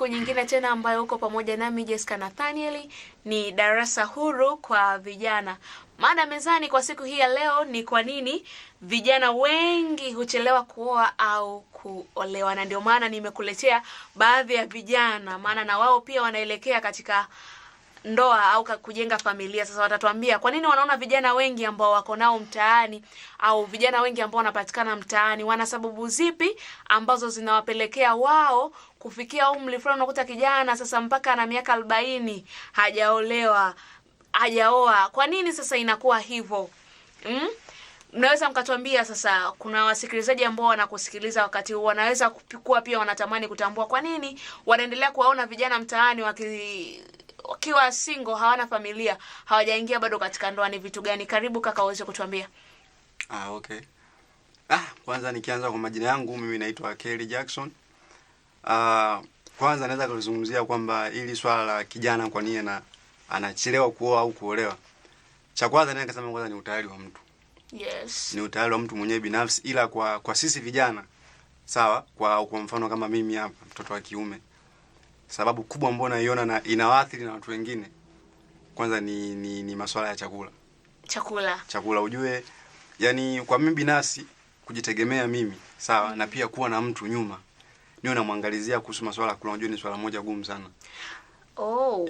siku nyingine tena ambayo uko pamoja nami Jessica Nathaniel, ni darasa huru kwa vijana. Mada mezani kwa siku hii ya leo ni kwa nini vijana wengi huchelewa kuoa au kuolewa, na ndio maana nimekuletea baadhi ya vijana, maana na wao pia wanaelekea katika ndoa au kujenga familia. Sasa watatuambia kwa nini wanaona vijana wengi ambao wako nao mtaani au vijana wengi ambao wanapatikana mtaani wana sababu zipi ambazo zinawapelekea wao kufikia umri fulani. Unakuta kijana sasa mpaka ana miaka 40 hajaolewa, hajaoa. Kwa nini sasa inakuwa hivyo? Mnaweza mkatuambia. Sasa kuna wasikilizaji ambao wanakusikiliza wakati huu, wanaweza kuwa pia wanatamani kutambua kwa nini wanaendelea kuwaona vijana mtaani wakiwa single, hawana familia, hawajaingia bado katika ndoa. Ni vitu gani? Karibu kaka uweze kutuambia. Okay. Kwanza nikianza kwa majina yangu, mimi naitwa Kelly Jackson. Kwanza naweza kuzungumzia kwamba ili swala la kijana kwa nini anachelewa kuoa au kuolewa. Cha kwanza naweza kusema kwanza ni utayari wa mtu. Yes. Ni utayari wa mtu mwenyewe binafsi, ila kwa sisi vijana, sawa, kwa mfano kama mimi hapa mtoto wa kiume, sababu kubwa ambayo naiona na inawaathiri na watu wengine, kwanza ni masuala ya chakula. Chakula ujue, yani kwa mimi binafsi kujitegemea mimi, sawa, na pia kuwa na mtu nyuma niwe namwangalizia kuhusu masuala ya kula, unajua ni swala moja gumu sana.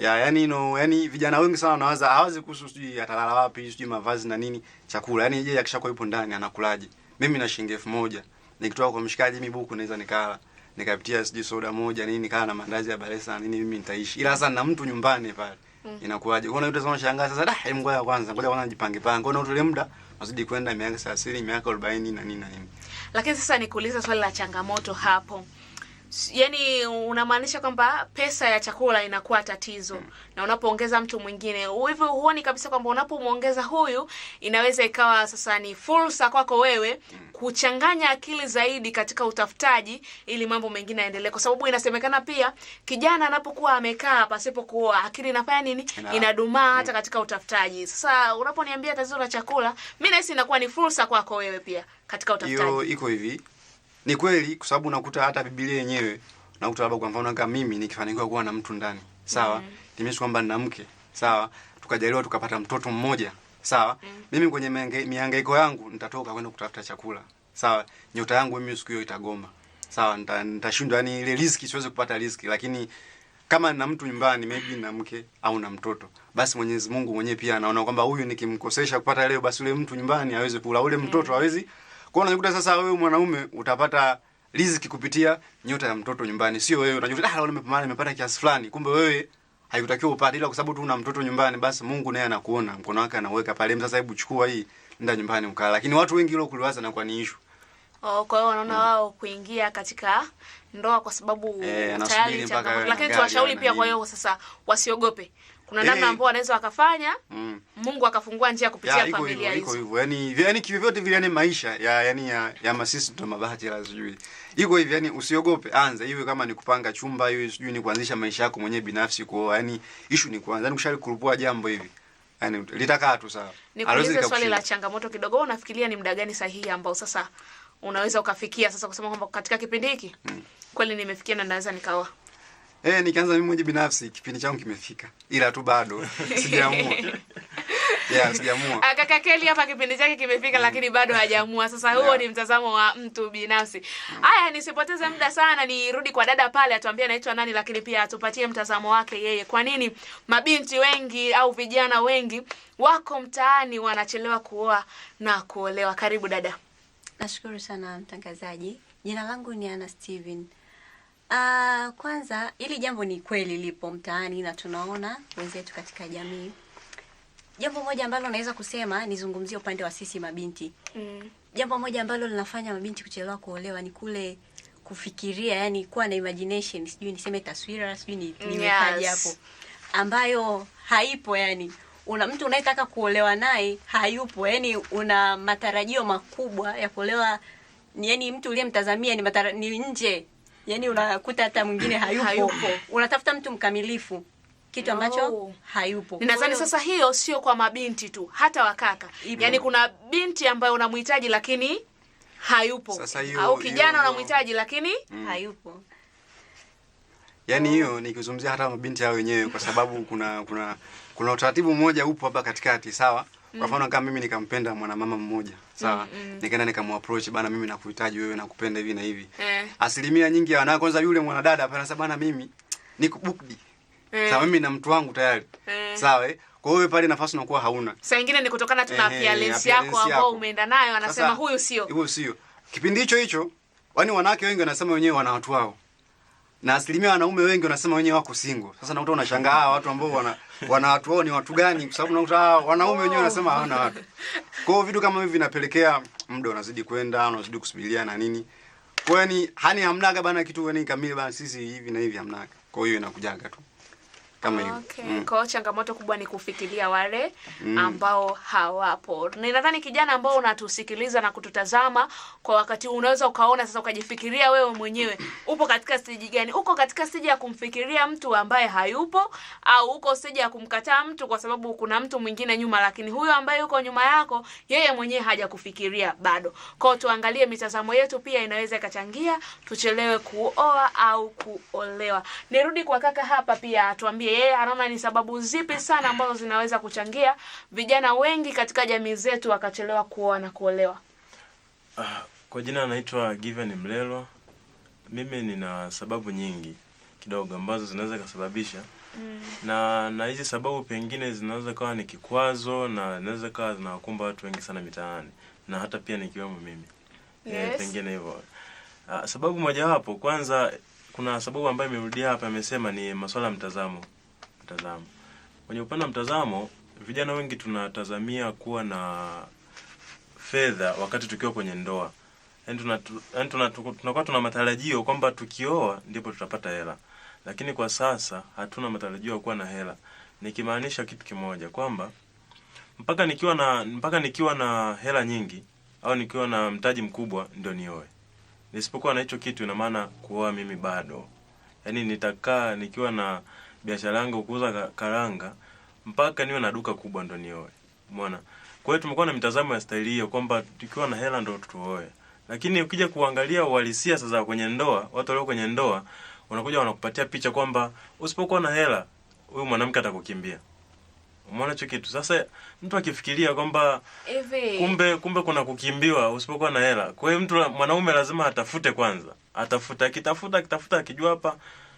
Yani vijana wengi sana wanawaza hawazi kuhusu sijui atalala wapi, sijui mavazi na nini, chakula. Yani yeye akishakuwa yupo ndani anakulaje? Mimi na shilingi 1000 nikitoka kwa mshikaji mimi buku naweza nikala, nikapitia sijui soda moja nini, nikala na mandazi ya balesa nini, mimi nitaishi. Ila sasa na mtu nyumbani pale inakuaje? Unaona yule sana shangaa sasa, ngoja kwanza nijipange pange. Unaona ule muda unazidi kwenda miaka 30, miaka 40 na nini. Lakini sasa nikuuliza swali la changamoto hapo. Yani unamaanisha kwamba pesa ya chakula inakuwa tatizo, na unapoongeza mtu mwingine hivyo, huoni kabisa kwamba unapomuongeza huyu inaweza ikawa sasa ni fursa kwako wewe kuchanganya akili zaidi katika utafutaji ili mambo mengine yaendelee? Kwa sababu inasemekana pia kijana anapokuwa amekaa pasipo kuoa, akili inafanya nini? Inadumaa hata katika utafutaji. Sasa unaponiambia tatizo la chakula, mimi nahisi inakuwa ni fursa kwako wewe pia katika utafutaji. Hiyo iko hivi. Ni kweli, kwa sababu unakuta hata Biblia yenyewe unakuta labda kwa mfano kama mimi nikifanikiwa kuwa na mtu ndani, sawa, nimeishi kwamba nina mke, sawa, tukajaliwa tukapata mtoto mmoja, sawa, mimi kwenye mihangaiko yangu nitatoka kwenda kutafuta chakula, sawa, nyota yangu mimi siku hiyo itagoma, sawa, nitashindwa, yani ile riziki siwezi kupata riziki. Lakini kama nina mtu nyumbani, maybe na mke au na mtoto, basi Mwenyezi Mungu mwenyewe pia anaona kwamba huyu nikimkosesha kupata leo, basi ule mtu nyumbani hawezi kula, ule mtoto hawezi. Kwa hiyo unakuta sasa wewe mwanaume utapata riziki kupitia nyota ya mtoto nyumbani, sio wewe unajuta leo nimepata kiasi fulani, kumbe wewe haikutakiwa upate, ila kwa sababu tu una mtoto nyumbani, basi Mungu naye anakuona, mkono wake anaweka pale, sasa hebu chukua hii nenda nyumbani ukala. Lakini watu wengi hilo kuliwaza na kwa ni issue. Kwa hiyo wanaona wao kuingia katika ndoa kwa sababu tayari changamoto. Lakini tuwashauri pia, kwa hiyo sasa wasiogope. Kuna namna ambayo wanaweza wakafanya, Mungu akafungua njia kupitia familia hizo. Iko hivyo. Yani kivyovyote vile, yani maisha ya masisi ndo mabahati la sijui. Iko hivyo, yani usiogope, anza. Iwe kama ni kupanga chumba, iwe sijui ni kuanzisha maisha yako mwenyewe binafsi kwa, yani issue ni kuanza. Yani kushali kulipua jambo hivi, yani litakaa tu sawa. Nikuulize swali la changamoto kidogo. Unafikiria ni muda gani sahihi ambao sasa unaweza ukafikia sasa kusema kwamba katika kipindi hiki kweli nimefikia na naweza nikaoa? Nikianza mimi mwenyewe binafsi kipindi changu kimefika, ila tu bado sijaamua. Sijaamua. Kaka Kelly hapa kipindi chake kimefika, lakini bado hajaamua. Sasa huo ni mtazamo wa mtu binafsi. Haya, nisipoteze muda sana, nirudi kwa dada pale atuambie anaitwa nani, lakini pia atupatie mtazamo wake yeye. Kwa nini mabinti wengi au vijana wengi wako mtaani wanachelewa kuoa na kuolewa? Karibu dada. Nashukuru sana mtangazaji. Jina langu ni Anna Steven. Kwanza ili jambo ni kweli lipo mtaani na tunaona wenzetu katika jamii. Jambo moja ambalo naweza kusema nizungumzie upande wa sisi mabinti. Jambo moja ambalo linafanya mabinti kuchelewa kuolewa ni kule kufikiria, yani kuwa na imagination, sijui niseme taswira, sijui nimekaje hapo, ambayo haipo. Yani una mtu unayetaka kuolewa naye hayupo, yani una matarajio makubwa ya kuolewa, yani mtu uliyemtazamia ni nje. Yani unakuta hata mwingine hayupo. Unatafuta mtu mkamilifu, kitu ambacho hayupo. Ninadhani sasa hiyo sio kwa mabinti tu, hata wakaka. Yani kuna binti ambayo unamhitaji lakini hayupo. Au kijana unamhitaji lakini hayupo. Yaani hiyo nikizungumzia hata mabinti hao wenyewe, kwa sababu kuna utaratibu mmoja upo hapa katikati, sawa? Kwa mfano kama mimi nikampenda mwanamama mmoja, sawa? Nikaenda nikamapproach, bana mimi nakuhitaji wewe, nakupenda hivi na hivi. Asilimia nyingi ya wanawake, kwanza yule mwanadada hapa anasema bana mimi niko booked. Sawa, mimi na mtu wangu tayari. Sawa Kwa hiyo pale nafasi unakuwa hauna. Saa nyingine ni kutokana tu na appearance yako ambao umeenda nayo, anasema huyu sio. Huyu sio. Kipindi hicho, yaani wanawake wengi wanasema wenyewe wana watu wao. Na asilimia wanaume wengi wanasema wenyewe wako single. Sasa nakuta unashangaa watu ambao wana watu wao ni watu gani, kwa sababu nakuta wanaume wenyewe wanasema hawana watu. Kwa hiyo vitu kama hivi vinapelekea muda unazidi kwenda, unazidi kusubiria na nini. Kwa hiyo hani hamnaga bana kitu yani kamili bana, sisi hivi na hivi hamnaga. Kwa hiyo inakujaga tu kama hivyo. Okay. Kwa changamoto kubwa ni kufikiria wale ambao hawapo. Ninadhani kijana ambao unatusikiliza na kututazama kwa wakati huu, unaweza ukaona sasa, ukajifikiria wewe mwenyewe upo katika stage gani? Uko katika stage ya kumfikiria mtu ambaye hayupo, au uko stage ya kumkataa mtu kwa sababu kuna mtu mwingine nyuma, lakini huyo ambaye yuko nyuma yako yeye mwenyewe hajakufikiria bado. Kwa hiyo tuangalie mitazamo yetu pia inaweza ikachangia tuchelewe kuoa au kuolewa. Nirudi kwa kaka hapa pia atuambie yeye anaona ni sababu zipi sana ambazo zinaweza kuchangia vijana wengi katika jamii zetu wakachelewa kuoa na kuolewa. Kwa jina naitwa Given Mlelwa. Mimi nina sababu nyingi kidogo ambazo zinaweza kusababisha. Na hizi sababu pengine zinaweza kuwa ni kikwazo, na zinaweza kuwa zinawakumba watu wengi sana mitaani, na hata pia nikiwemo mimi. Yes. Pengine hivyo. Sababu moja wapo, kwanza kuna sababu ambayo imerudia hapa, amesema ni masuala ya mtazamo. Kwenye upande wa mtazamo, vijana wengi tunatazamia kuwa na fedha wakati tukiwa kwenye ndoa. Yaani tunakuwa tuna matarajio kwamba tukioa ndipo tutapata hela. Lakini kwa sasa hatuna matarajio ya kuwa na hela. Nikimaanisha kitu kimoja kwamba mpaka nikiwa na hela nyingi au nikiwa na mtaji mkubwa ndio nioe. Nisipokuwa na hicho kitu, ina maana kuoa mimi bado. Yaani nitakaa nikiwa na biashara yangu kuuza karanga mpaka niwe na duka kubwa ndo nioe. Umeona? Kwa hiyo tumekuwa na mitazamo ya staili hiyo kwamba tukiwa na hela ndo tuoe. Lakini ukija kuangalia uhalisia sasa kwenye ndoa, watu walio kwenye ndoa wanakuja wanakupatia picha kwamba usipokuwa na hela huyu mwanamke atakukimbia. Umeona hicho kitu? Sasa mtu akifikiria kwamba kumbe kuna kukimbiwa usipokuwa na hela. Kwa hiyo mwanaume lazima atafute kwanza. Akitafuta akijua hapa,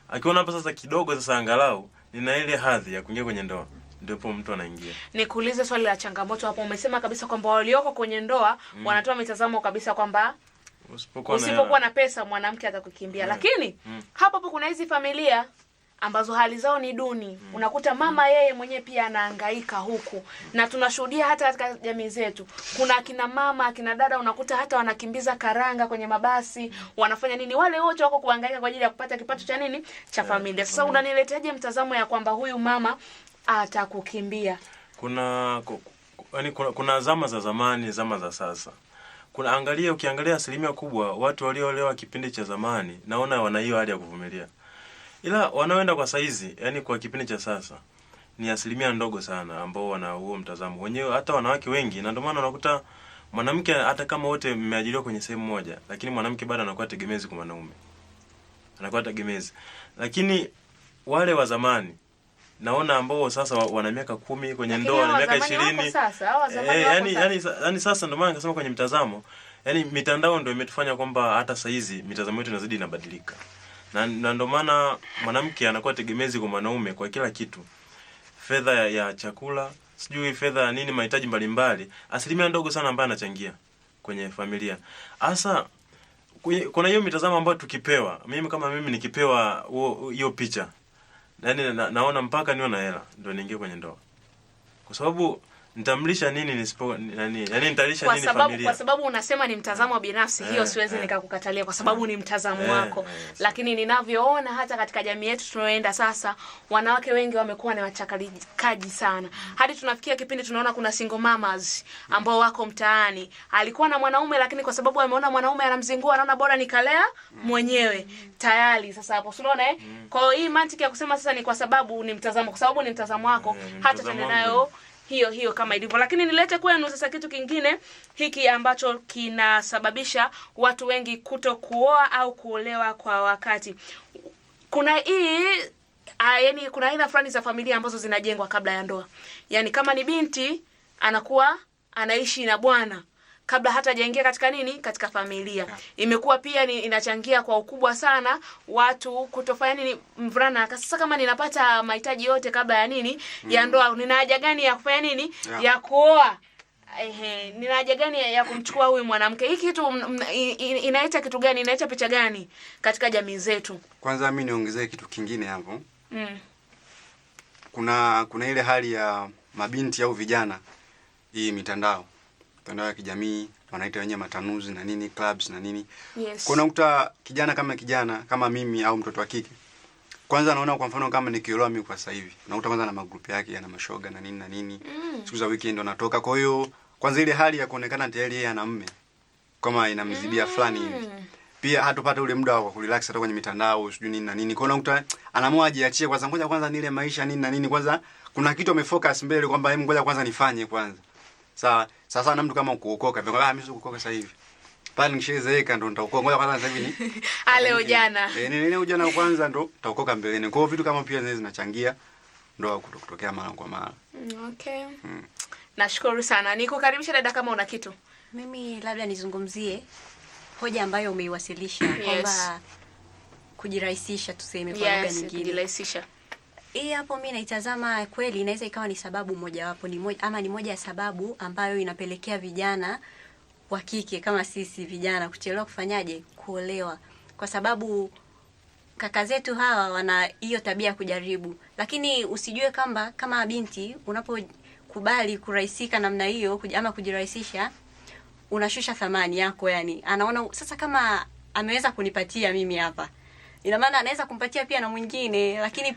akiona hapa sasa kidogo sasa angalau nina ile hadhi ya kuingia kwenye ndoa, ndipo mtu anaingia. Nikuulize swali la changamoto hapo. Umesema kabisa kwamba walioko kwenye ndoa wanatoa mitazamo kabisa kwamba usipokuwa na pesa mwanamke atakukimbia. Lakini hapo kuna hizi familia ambazo hali zao ni duni. Unakuta mama yeye mwenyewe pia anahangaika huku. Na tunashuhudia hata katika jamii zetu. Kuna akina mama, akina dada unakuta hata wanakimbiza karanga kwenye mabasi, wanafanya nini? Wale wote wako kuhangaika kwa ajili ya kupata kipato cha nini? Cha familia. Sasa unanileteaje mtazamo ya kwamba huyu mama atakukimbia? Kuna zama za zamani, zama za sasa. Ukiangalia asilimia kubwa watu walioolewa kipindi cha zamani, naona wana hiyo hali ya kuvumilia. Ila wanaoenda kwa saizi, yani kwa kipindi cha sasa, ni asilimia ndogo sana ambao wana huo mtazamo. Wenyewe hata wanawake wengi, na ndio maana unakuta mwanamke hata kama wote mmeajiriwa kwenye sehemu moja, lakini mwanamke bado anakuwa tegemezi kwa mwanaume. Anakuwa tegemezi. Lakini wale wa zamani naona ambao sasa wana miaka 10 kwenye ndoa, na miaka 20. Yani sasa ndio maana nikasema kwenye mtazamo, yani mitandao ndio imetufanya kwamba hata saizi mitazamo yetu inazidi inabadilika. Na ndio maana mwanamke anakuwa tegemezi kwa mwanaume kwa kila kitu. Fedha ya chakula, sijui fedha ya nini, mahitaji mbalimbali, asilimia ndogo sana ambayo anachangia kwenye familia. Hasa kuna hiyo mitazamo ambayo tukipewa, mimi nikipewa hiyo picha, yani naona mpaka niwe na hela ndio niingie kwenye ndoa. Kwa sababu nitamlisha nini nitalisha nini familia? Kwa sababu unasema ni mtazamo binafsi, hiyo siwezi nikakukatalia kwa sababu ni mtazamo wako. Lakini ninavyoona hata katika jamii yetu tunaoenda sasa, wanawake wengi wamekuwa ni wachakalikaji sana. Hadi tunafikia kipindi tunaona kuna single mamas ambao wako mtaani. Alikuwa na mwanaume, lakini kwa sababu ameona mwanaume anamzingua, anaona bora nikalea mwenyewe. Tayari sasa hapo unaona Kwa hiyo hii mantiki ya kusema sasa ni kwa sababu ni mtazamo, kwa sababu ni mtazamo wako, hata tuende nayo hiyo kama ilivyo. Lakini nilete kwenu sasa kitu kingine hiki ambacho kinasababisha watu wengi kuto kuoa au kuolewa kwa wakati. kuna yani kuna aina fulani za familia ambazo zinajengwa kabla ya ndoa. Yani kama ni binti anakuwa anaishi na bwana kabla hata hajaingia katika katika familia. Imekuwa pia inachangia kwa ukubwa sana watu kutofanya mvulana sasa kama ninapata mahitaji yote kabla ya ya ndoa, nina haja gani ya kufanya ya kuoa? Nina haja gani ya kumchukua huyu mwanamke? Hiki kitu inaita kitu gani? Inaita picha gani katika jamii zetu? Kwanza mimi niongezee kitu kingine hapo. Kuna ile hali ya mabinti au vijana, hii mitandao ya kijamii wanaita wenyewe matanuzi na nini, clubs na nini. Yes. Kuna ukuta kijana kama mimi au mtoto wa kike. Kwanza naona kwa mfano kama nikiolewa mimi kwa sasa hivi, nakuta kwanza na magrupu yake yana mashoga na nini na nini. Siku za weekend wanatoka. Kwa hiyo kwanza ile hali ya kuonekana tayari yeye ana mume kama inamzidia fulani hivi. Pia hatupata ule muda wa kurelax hata kwenye mitandao sijui nini na nini. Kwa hiyo unakuta anaamua ajiachie kwanza, ngoja kwanza nile maisha nini na nini, kwanza kuna kitu amefocus mbele kwamba hebu ngoja kwanza nifanye kwanza. Sawa. Sasa na mtu kama kuokoka, mimi sio kuokoka sasa hivi. Pale nishazeeka ndo nitaokoka. Ngoja kwanza sasa hivi ni leo jana. Nini ujana kwanza ndo nitaokoka mbeleni. Kwa hiyo vitu kama pia zinachangia ndoa kutokea mara kwa mara. Okay. Nashukuru sana. Nikukaribisha dada kama una kitu. Mimi labda nizungumzie hoja ambayo umeiwasilisha kwamba kujirahisisha, tuseme kwa lugha nyingine. Kujirahisisha. Hapo mimi naitazama kweli inaweza ikawa ni sababu mojawapo, ni moja ya sababu ambayo inapelekea vijana wa kike kama sisi vijana kuchelewa kuolewa, kwa sababu kaka zetu hawa wana hiyo tabia ya kujaribu. Lakini usijue kama binti unapokubali kurahisika namna hiyo ama kujirahisisha, unashusha thamani yako. Yani anaona sasa kama ameweza kunipatia mimi hapa, ina maana anaweza kumpatia pia na mwingine. Lakini